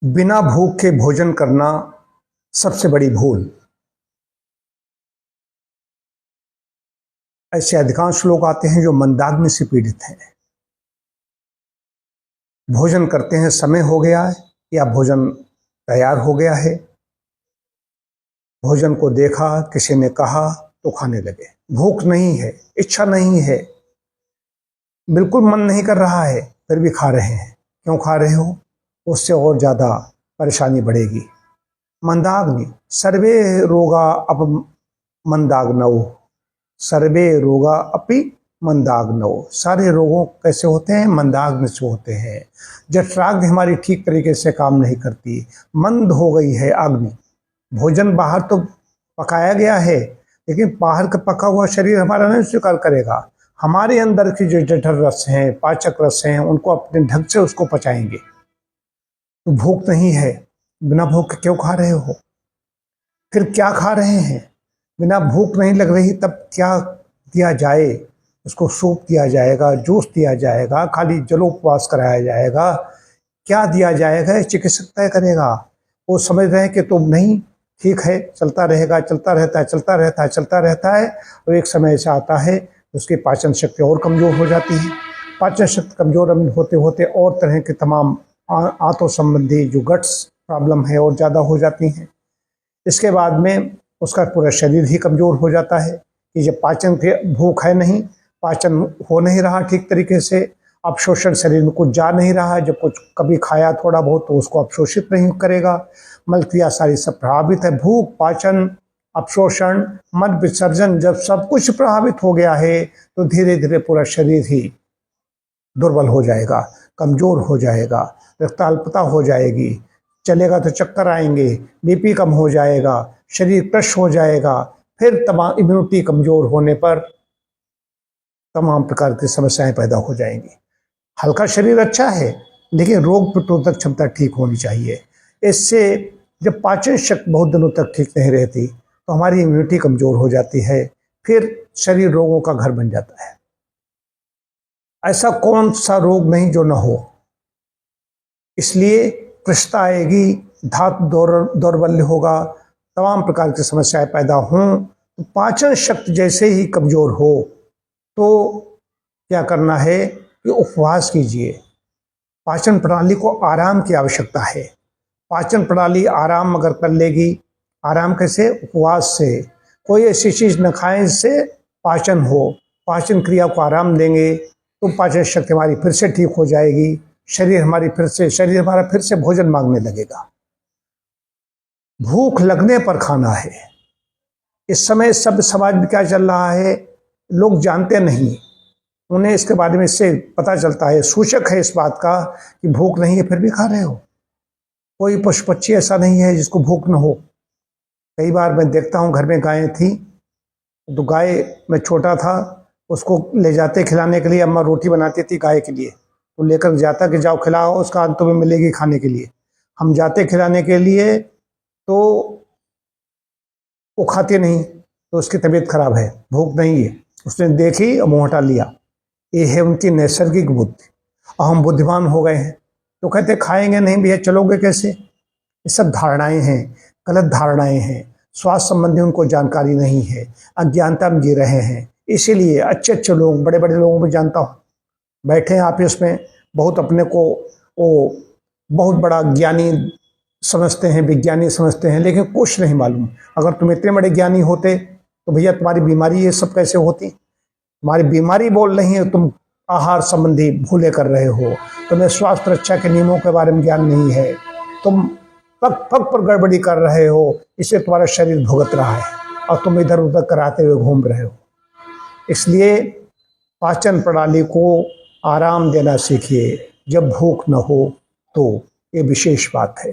बिना भूख के भोजन करना सबसे बड़ी भूल। ऐसे अधिकांश लोग आते हैं जो मंदाग्नि से पीड़ित हैं। भोजन करते हैं, समय हो गया है या भोजन तैयार हो गया है, भोजन को देखा, किसी ने कहा तो खाने लगे। भूख नहीं है, इच्छा नहीं है, बिल्कुल मन नहीं कर रहा है, फिर भी खा रहे हैं। क्यों खा रहे हो? उससे और ज्यादा परेशानी बढ़ेगी। मंदाग्नि, सर्वे रोगा अप मंदाग्नौ, सर्वे रोगा अपि मंदाग्नौ। सारे रोगों कैसे होते हैं? मंदाग्नि से होते हैं। जठराग्नि हमारी ठीक तरीके से काम नहीं करती, मंद हो गई है अग्नि। भोजन बाहर तो पकाया गया है, लेकिन बाहर का पका हुआ शरीर हमारा नहीं स्वीकार करेगा। हमारे अंदर की जो जठर रस हैं, पाचक रस हैं, उनको अपने ढंग से उसको पचाएंगे। तो भूख नहीं है, बिना भूख क्यों खा रहे हो? फिर क्या खा रहे हैं? बिना भूख नहीं लग रही तब क्या दिया जाए? उसको सूप दिया जाएगा, जूस दिया जाएगा, खाली जलोपवास कराया जाएगा, क्या दिया जाएगा ये चिकित्सक तय करेगा। वो समझ रहे हैं कि तुम नहीं, ठीक है, चलता रहेगा, चलता रहता है, चलता रहता है, चलता रहता है। और एक समय ऐसा आता है उसकी पाचन शक्ति और कमज़ोर हो जाती है। पाचन शक्ति कमज़ोर होते होते और तरह के तमाम आंतों संबंधी जो गट्स प्रॉब्लम है और ज़्यादा हो जाती हैं। इसके बाद में उसका पूरा शरीर ही कमज़ोर हो जाता है कि जब पाचन के भूख है नहीं, पाचन हो नहीं रहा ठीक तरीके से, अपशोषण शरीर में कुछ जा नहीं रहा है। जब कुछ कभी खाया थोड़ा बहुत तो उसको अपशोषित नहीं करेगा, मल क्रिया सारी सब प्रभावित है। भूख, पाचन, अपशोषण, मल विसर्जन, जब सब कुछ प्रभावित हो गया है तो धीरे धीरे पूरा शरीर ही दुर्बल हो जाएगा, कमज़ोर हो जाएगा, रक्ताल्पता हो जाएगी, चलेगा तो चक्कर आएंगे, बीपी कम हो जाएगा, शरीर क्रश हो जाएगा। फिर तमाम इम्यूनिटी कमज़ोर होने पर तमाम प्रकार की समस्याएं पैदा हो जाएंगी। हल्का शरीर अच्छा है, लेकिन रोग प्रतिरोधक क्षमता ठीक होनी चाहिए। इससे जब पाचन शक्ति बहुत दिनों तक ठीक नहीं रहती तो हमारी इम्यूनिटी कमज़ोर हो जाती है, फिर शरीर रोगों का घर बन जाता है। ऐसा कौन सा रोग नहीं जो न हो। इसलिए कृष्णता आएगी, धातु दौर्बल्य होगा, तमाम प्रकार की समस्याएं पैदा हों। तो पाचन शक्ति जैसे ही कमज़ोर हो तो क्या करना है कि उपवास कीजिए। पाचन प्रणाली को आराम की आवश्यकता है। पाचन प्रणाली आराम अगर कर लेगी, आराम कैसे? उपवास से। कोई ऐसी चीज़ न खाएं जिससे पाचन हो, पाचन क्रिया को आराम देंगे तो पाचन शक्ति हमारी फिर से ठीक हो जाएगी। शरीर हमारा फिर से भोजन मांगने लगेगा। भूख लगने पर खाना है। इस समय सब समाज में क्या चल रहा है, लोग जानते नहीं, उन्हें इसके बारे में इससे पता चलता है, सूचक है इस बात का कि भूख नहीं है फिर भी खा रहे हो। कोई पशु पक्षी ऐसा नहीं है जिसको भूख न हो। कई बार मैं देखता हूँ घर में गायें थी, तो गाय, मैं छोटा था, उसको ले जाते खिलाने के लिए, अम्मा रोटी बनाती थी गाय के लिए, तो लेकर जाता कि जाओ खिलाओ, उसका अंत तुम्हें मिलेगी खाने के लिए। हम जाते खिलाने के लिए तो वो खाती नहीं, तो उसकी तबीयत खराब है, भूख नहीं है, उसने देखी और मुँह हटा लिया। ये है उनकी नैसर्गिक बुद्धि। और हम बुद्धिमान हो गए हैं तो कहते खाएंगे नहीं भैया, चलोगे कैसे? ये सब धारणाएं हैं, गलत धारणाएं हैं। स्वास्थ्य संबंधी उनको जानकारी नहीं है, अज्ञानता में जी रहे हैं। इसीलिए अच्छे अच्छे लोग, बड़े बड़े लोगों को जानता हूँ, बैठे हैं आपस में, बहुत अपने को वो बहुत बड़ा ज्ञानी समझते हैं, विज्ञानी समझते हैं, लेकिन कुछ नहीं मालूम। अगर तुम इतने बड़े ज्ञानी होते तो भैया तुम्हारी बीमारी ये सब कैसे होती? तुम्हारी बीमारी बोल रही है, तुम आहार संबंधी भूले कर रहे हो, तुम्हें स्वास्थ्य रक्षा के नियमों के बारे में ज्ञान नहीं है, तुम पग पग पर गड़बड़ी कर रहे हो, इससे तुम्हारा शरीर भुगत रहा है और तुम इधर उधर कराते हुए घूम रहे हो। इसलिए पाचन प्रणाली को आराम देना सीखिए जब भूख न हो तो। ये विशेष बात है।